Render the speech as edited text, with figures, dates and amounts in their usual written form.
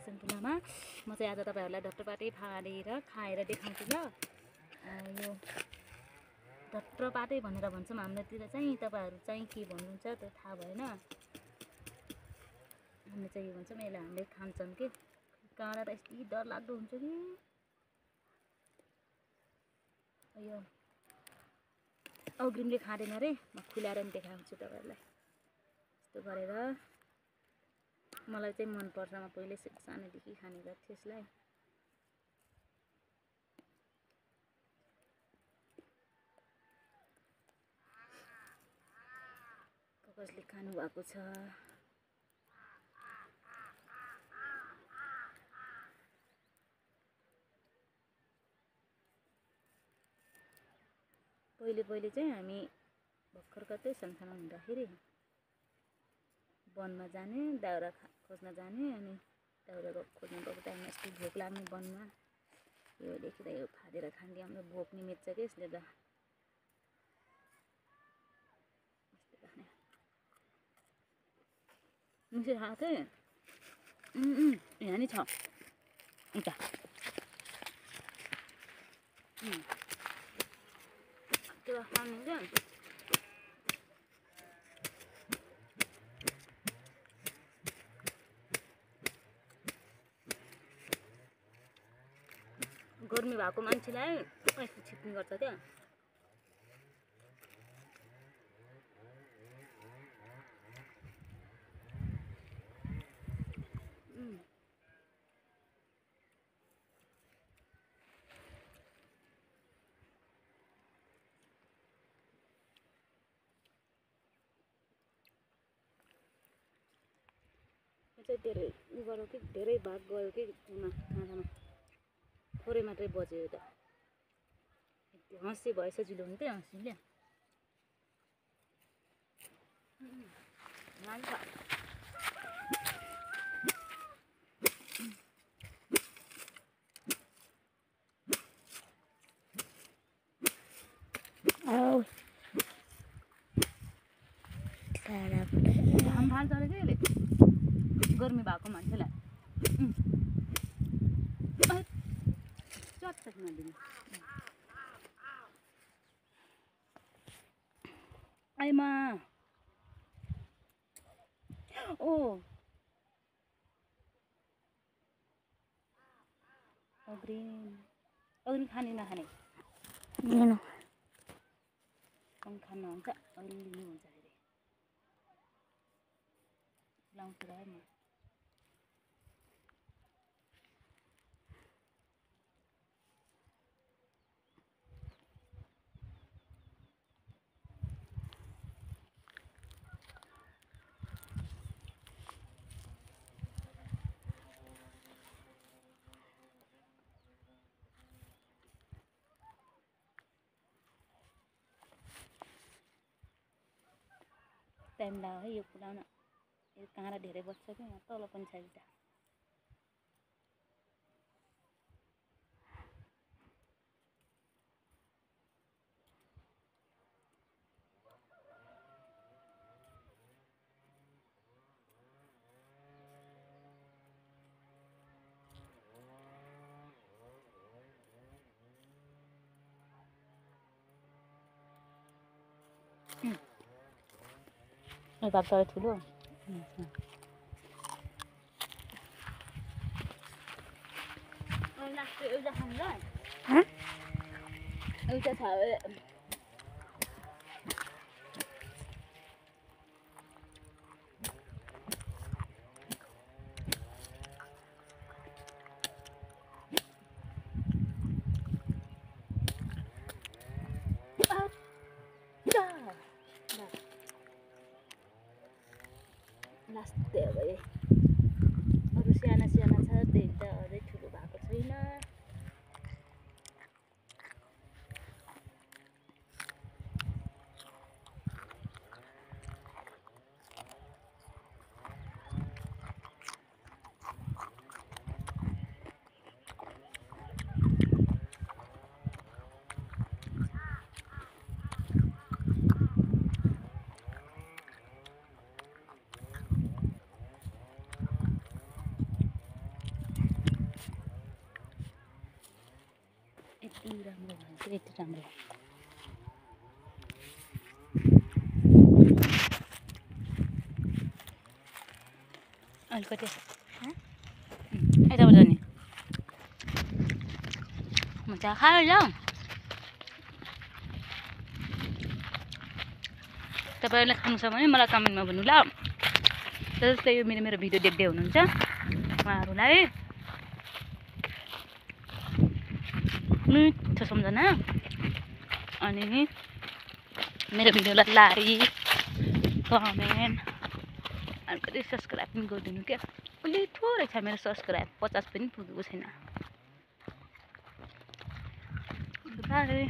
Kitchen टुलामा। म चाहिँ आज तपाईहरुलाई डट्टरपाटे फालेर खाएर देखाउँछु ल। यो डट्टरपाटे भनेर भन्छौँ हाम्रोतिर चाहिँ, तपाईहरु चाहिँ के भन्नुहुन्छ त्यो थाहा भएन। हामीले चाहिँ यो भन्छौँ, यसलाई हामीले खान्छौँ के। काँडा त यति डरलाग्दो हुन्छ कि। यो अग्रिमले खाँदैन रे, म खुलाएर नि देखाउँछु तपाईहरुलाई। यस्तो गरेर मलाई चाहिँ मन पर्छ, म पहिले सानैदेखि खाने गर्थेँ यसलाई। कसले खानु भएको छ? पहिले चाहिँ हामी भर्खर कतै सानसानो हुँदाखेरि वनमा जाने, दाउरा खोज्न जाने। अनि दाउरा खोज्न गएको टाइममा यस्तो भोक लाग्ने वनमा, यो देखेर यो फालेर खान्थ्यो। हाम्रो भोक नि मेट्छ के यसले त। मिठो खाएको थिएँ। यहाँ नि छ उता। त्यो खानु क्या। गर्मी भएको मान्छेलाई यस्तो छिप्ने गर्छ क्या। चाहिँ धेरै उ गऱ्यो कि, धेरै भाग गयो कि खानामा। थोरै मात्रै बज्यो त। हँसी भए सजिलो हुन्थ्यो हँसीले। घाम फाल्छ अरे कि यसले गर्मी भएको मान्छेलाई। चट्टक नदिनु। आइमा ओ अग्रिम खाने नखाने खान हुन्छ, अहिले लिनु हुन्छ फेरि। लाउँछु र म। टाइम लाग्यो है यो फुलाउन। यो काँडा धेरै बस्छ कि, यहाँ तल पनि छ एउटा। भाग तर ठुलो एउटा खानु ल। एउटा छ लास्टै अब अरू साना साना छ, त्यही त अझै ठुलो भएको छैन। यति राम्रो अलिकति यताबाट जाने मजा खायो ल तपाईँहरूले खानु छ भने मलाई कमेन्टमा भन्नु ल जस्तै यो मेरो भिडियो देख्दै हुनुहुन्छ उहाँहरूलाई मिठो सम्झना अनि मेरो भिडियोलाई लाइक कमेन्ट अलिकति सब्सक्राइब पनि गरिदिनु क्या अलि थोरै छ मेरो सब्सक्राइब 50 पनि पुगेको छैन बाई